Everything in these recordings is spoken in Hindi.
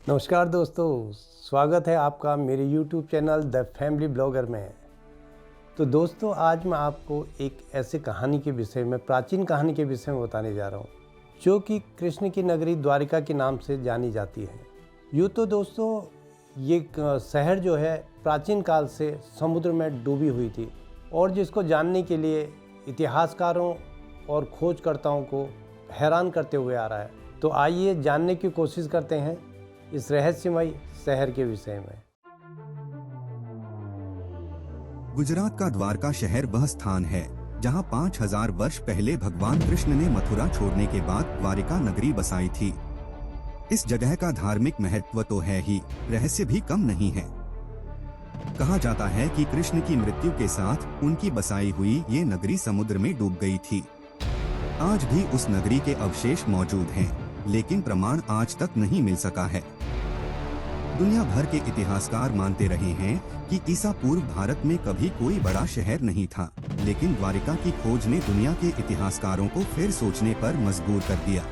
नमस्कार दोस्तों, स्वागत है आपका मेरे YouTube channel the family blogger में। तो दोस्तों, आज मैं आपको एक ऐसे कहानी के विषय में, प्राचीन कहानी के विषय में बताने जा रहा हूँ, जो कि कृष्ण की नगरी द्वारिका के नाम से जानी जाती है। यूँ तो दोस्तों, ये शहर जो है प्राचीन काल से समुद्र में डूबी हुई थी और जिसको जानने के लिए इतिहासकारों और खोजकर्ताओं को हैरान करते हुए आ रहा है। तो आइए जानने की कोशिश करते हैं इस रहस्यमय शहर के विषय में। गुजरात का द्वारका शहर वह स्थान है जहां 5000 वर्ष पहले भगवान कृष्ण ने मथुरा छोड़ने के बाद द्वारिका नगरी बसाई थी। इस जगह का धार्मिक महत्व तो है ही, रहस्य भी कम नहीं है। कहा जाता है कि कृष्ण की मृत्यु के साथ उनकी बसाई हुई ये नगरी समुद्र में डूब गई थी। आज भी उस नगरी के अवशेष मौजूद हैं, लेकिन प्रमाण आज तक नहीं मिल सका है। दुनिया भर के इतिहासकार मानते रहे हैं कि ईसा पूर्व भारत में कभी कोई बड़ा शहर नहीं था, लेकिन द्वारिका की खोज ने दुनिया के इतिहासकारों को फिर सोचने पर मजबूर कर दिया।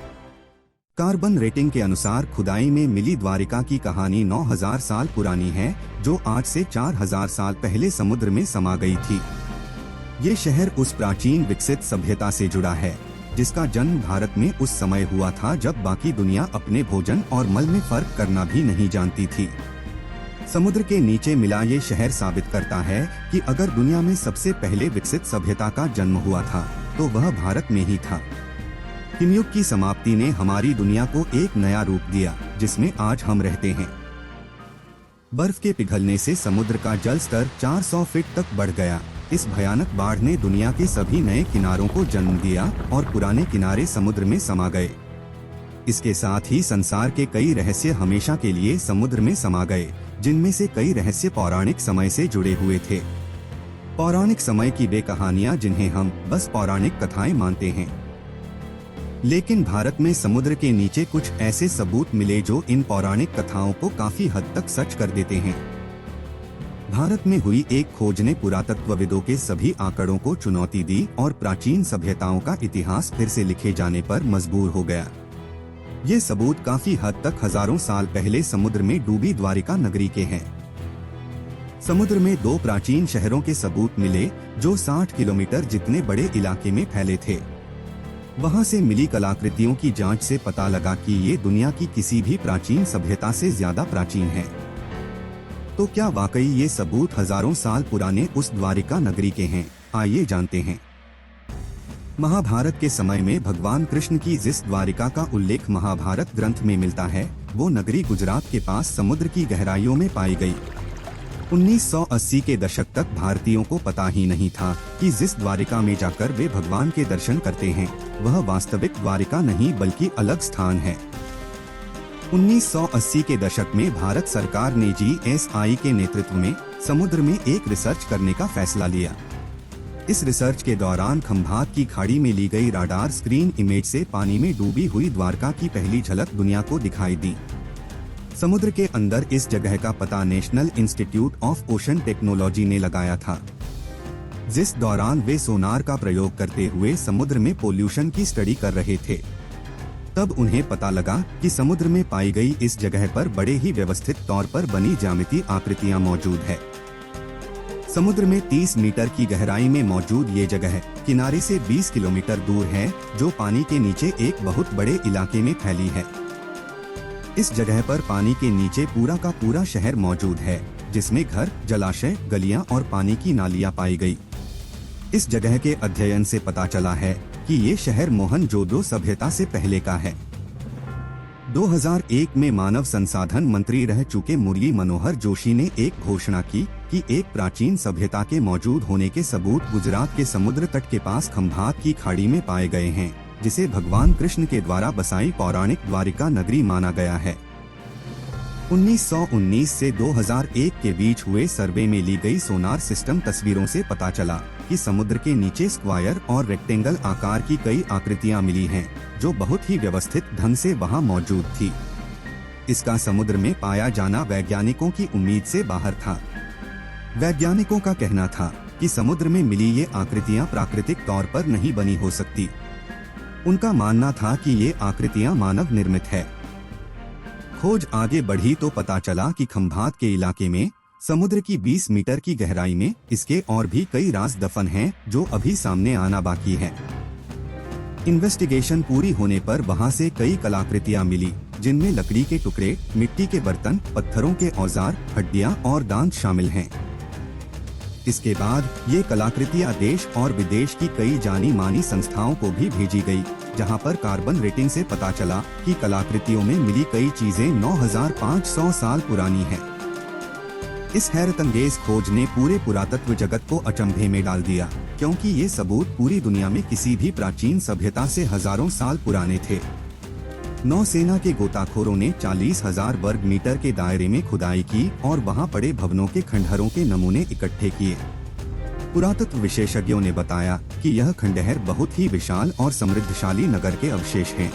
कार्बन रेटिंग के अनुसार खुदाई में मिली द्वारिका की कहानी 9000 साल पुरानी है, जो आज से 4000 साल पहले समुद्र में समा गई थी। ये शहर उस प्राचीन विकसित सभ्यता से जुड़ा है जिसका जन्म भारत में उस समय हुआ था जब बाकी दुनिया अपने भोजन और मल में फर्क करना भी नहीं जानती थी। समुद्र के नीचे मिला ये शहर साबित करता है कि अगर दुनिया में सबसे पहले विकसित सभ्यता का जन्म हुआ था तो वह भारत में ही था। हिमयुग की समाप्ति ने हमारी दुनिया को एक नया रूप दिया जिसमें आज हम रहते हैं। बर्फ के पिघलने से समुद्र का जल स्तर 400 फीट तक बढ़ गया। इस भयानक बाढ़ ने दुनिया के सभी नए किनारों को जन्म दिया और पुराने किनारे समुद्र में समा गए। इसके साथ ही संसार के कई रहस्य हमेशा के लिए समुद्र में समा गए, जिनमें से कई रहस्य पौराणिक समय से जुड़े हुए थे। पौराणिक समय की वे कहानियां जिन्हें हम बस पौराणिक कथाएं मानते हैं। लेकिन भारत में समुद्र के नीचे कुछ ऐसे सबूत मिले जो इन पौराणिक कथाओं को काफी हद तक सच कर देते हैं। भारत में हुई एक खोज ने पुरातत्वविदों के सभी आंकड़ों को चुनौती दी और प्राचीन सभ्यताओं का इतिहास फिर से लिखे जाने पर मजबूर हो गया। ये सबूत काफी हद तक हजारों साल पहले समुद्र में डूबी द्वारिका नगरी के हैं। समुद्र में दो प्राचीन शहरों के सबूत मिले जो 60 किलोमीटर जितने बड़े इलाके में फैले थे। वहां से मिली कलाकृतियों की जांच से पता लगा कि ये दुनिया की किसी भी प्राचीन सभ्यता से ज्यादा प्राचीन है। तो क्या वाकई ये सबूत हजारों साल पुराने उस द्वारिका नगरी के हैं? आइए जानते हैं। महाभारत के समय में भगवान कृष्ण की जिस द्वारिका का उल्लेख महाभारत ग्रंथ में मिलता है, वो नगरी गुजरात के पास समुद्र की गहराइयों में पाई गई। 1980 के दशक तक भारतीयों को पता ही नहीं था कि जिस द्वारिका में जाकर वे भगवान के दर्शन करते हैं, वह वास्तविक द्वारिका नहीं बल्कि अलग स्थान है। 1980 के दशक में भारत सरकार ने GSI के नेतृत्व में समुद्र में एक रिसर्च करने का फैसला लिया। इस रिसर्च के दौरान खंभात की खाड़ी में ली गई राडार स्क्रीन इमेज से पानी में डूबी हुई द्वारका की पहली झलक दुनिया को दिखाई दी। समुद्र के अंदर इस जगह का पता national institute of ocean technology ने लगाया था, जिस दौरान वे सोनार का प्रयोग करते हुए समुद्र में पोल्यूशन की स्टडी कर रहे थे। तब उन्हें पता लगा कि समुद्र में पाई गई इस जगह पर बड़े ही व्यवस्थित तौर पर बनी ज्यामितीय आकृतियां मौजूद है। समुद्र में 30 मीटर की गहराई में मौजूद ये जगह किनारे से 20 किलोमीटर दूर है, जो पानी के नीचे एक बहुत बड़े इलाके में फैली है। इस जगह पर पानी के नीचे पूरा का पूरा शहर मौजूद है, जिसमें घर, जलाशय, गलियां और पानी की नालियां पाई गई। इस जगह के अध्ययन से पता चला है कि ये शहर मोहनजोदड़ो सभ्यता से पहले का है। 2001 में मानव संसाधन मंत्री रह चुके मुरली मनोहर जोशी ने एक घोषणा की कि एक प्राचीन सभ्यता के मौजूद होने के सबूत गुजरात के समुद्र तट के पास खंभात की खाड़ी में पाए गए हैं, जिसे भगवान कृष्ण के द्वारा बसाई पौराणिक द्वारिका नगरी माना गया है। 1919 से 2001 के बीच हुए सर्वे में ली गई सोनार सिस्टम तस्वीरों से पता चला कि समुद्र के नीचे स्क्वायर और रेक्टेंगल आकार की कई आकृतियां मिली हैं, जो बहुत ही व्यवस्थित ढंग से वहां मौजूद थी। इसका समुद्र में पाया जाना वैज्ञानिकों की उम्मीद से बाहर था। वैज्ञानिकों का कहना था कि समुद्र में मिली ये आकृतियां प्राकृतिक तौर पर नहीं बनी हो सकती। उनका मानना था कि ये आकृतियां मानव निर्मित है। खोज आगे बढ़ी तो पता चला कि खंभात के इलाके में समुद्र की 20 मीटर की गहराई में इसके और भी कई राज दफन हैं जो अभी सामने आना बाकी है। इन्वेस्टिगेशन पूरी होने पर वहां से कई कलाकृतियां मिली, जिनमें लकड़ी के टुकड़े, मिट्टी के बर्तन, पत्थरों के औजार, हड्डियां और दांत शामिल हैं। इसके बाद ये कलाकृतियां देश और विदेश की कई जानी मानी संस्थाओं को भी भेजी गई, जहां पर कार्बन रेटिंग से पता चला कि कलाकृतियों में मिली कई चीजें 9500 साल पुरानी हैं। इस हैरतअंगेज खोज ने पूरे पुरातत्व जगत को अचंभे में डाल दिया, क्योंकि ये सबूत पूरी दुनिया में किसी भी प्राचीन सभ्यता से हजारों साल पुराने थे। नौसेना के गोताखोरों ने 40,000 वर्ग मीटर के दायरे में खुदाई की और वहां पड़े भवनों के खंडहरों के नमूने इकट्ठे किए। पुरातत्व विशेषज्ञों ने बताया कि यह खंडहर बहुत ही विशाल और समृद्धशाली नगर के अवशेष हैं।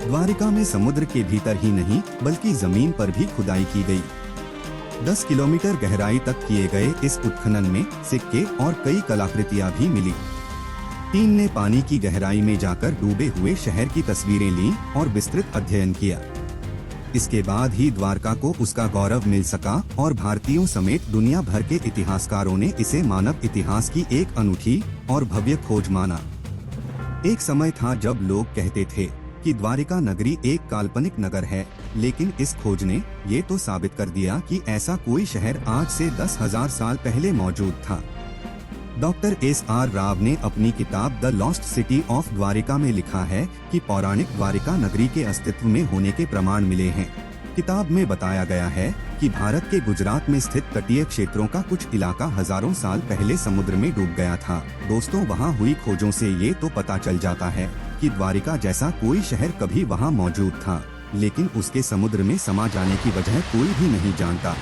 द्वारिका में समुद्र के भीतर ही नहीं बल्कि जमीन पर भी खुदाई की गई। 10 किलोमीटर गहराई तक किए गए इस उत्खनन में सिक्के और कई कलाकृतियां भी मिली। टीम ने पानी की गहराई में जाकर डूबे हुए शहर की तस्वीरें लीं और विस्तृत अध्ययन किया। इसके बाद ही द्वारका को उसका गौरव मिल सका और भारतीयों समेत दुनिया भर के इतिहासकारों ने इसे मानव इतिहास की एक अनूठी और भव्य खोज माना। एक समय था जब लोग कहते थे कि द्वारिका नगरी एक काल्पनिक नगर है, लेकिन इस खोज ने ये तो साबित कर दिया कि ऐसा कोई शहर आज से 10,000 साल पहले मौजूद था। Doctor S.R. राव ने अपनी किताब the lost city of Dwarka में लिखा है कि पौराणिक द्वारिका नगरी के अस्तित्व में होने के प्रमाण मिले हैं। किताब में बताया गया है कि भारत के गुजरात में स्थित तटीय क्षेत्रों का कुछ इलाका हजारों साल पहले समुद्र में डूब गया था। दोस्तों, वहां हुई खोजों से ये तो पता चल जाता है कि द्वारिका जैसा कोई शहर कभी वहां मौजूद था, लेकिन उसके समुद्र में समा जाने की वजह कोई भी नहीं जानता।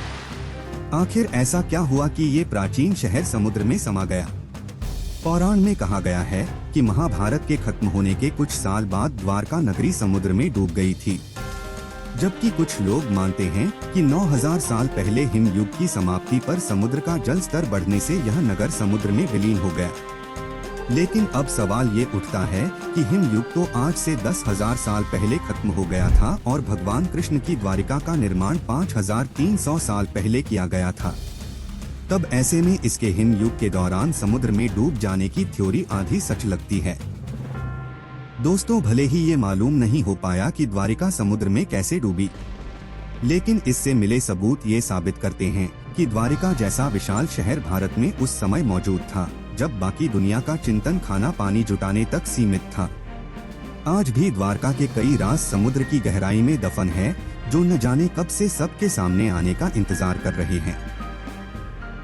आखिर ऐसा क्या हुआ कि ये प्राचीन शहर समुद्र में समा गया? पौराण में कहा गया है कि महाभारत के खत्म होने के कुछ साल बाद द्वारका नगरी समुद्र में डूब गई थी, जबकि कुछ लोग मानते हैं कि 9000 साल पहले हिमयुग की समाप्ति पर समुद्र का जल स्तर बढ़ने से यह नगर समुद्र में विलीन हो गया। लेकिन अब सवाल ये उठता है कि हिमयुग तो आज से 10,000 साल पहले खत्म हो गया था और भगवान कृष्ण की द्वारिका का निर्माण 5300 साल पहले किया गया था। तब ऐसे में इसके हिमयुग के दौरान समुद्र में डूब जाने की थ्योरी आधी सच लगती है। दोस्तों, भले ही ये मालूम नहीं हो पाया कि द्वारिका समुद्र में कैसे डूबी, लेकिन इससे मिले सबूत ये साबित करते हैं कि द्वारिका जैसा विशाल शहर भारत में उस समय मौजूद था, जब बाकी दुनिया का चिंतन खाना पानी जुटाने तक सीमित था। आज भी द्वारका के कई राज समुद्र की गहराई में दफन है, जो न जाने कब से सबके सामने आने का इंतजार कर रहे हैं।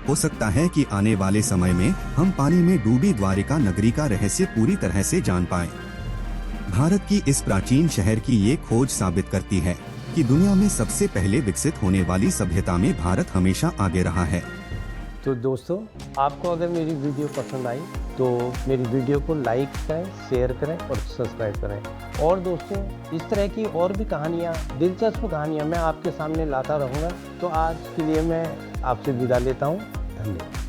हो सकता है कि आने वाले समय में हम पानी में डूबी द्वारिका नगरी का रहस्य पूरी तरह से जान पाएं। भारत की इस प्राचीन शहर की ये खोज साबित करती है कि दुनिया में सबसे पहले विकसित होने वाली सभ्यता में भारत हमेशा आगे रहा है। तो दोस्तों, आपको अगर मेरी वीडियो पसंद आई तो मेरी वीडियो को लाइक करें, शेयर करें और सब्सक्राइब करें। और दोस्तों, इस तरह की और भी कहानियाँ, दिलचस्प कहानियाँ मैं आपके सामने लाता रहूँगा। तो आज के लिए मैं आपसे विदा लेता हूँ। धन्यवाद।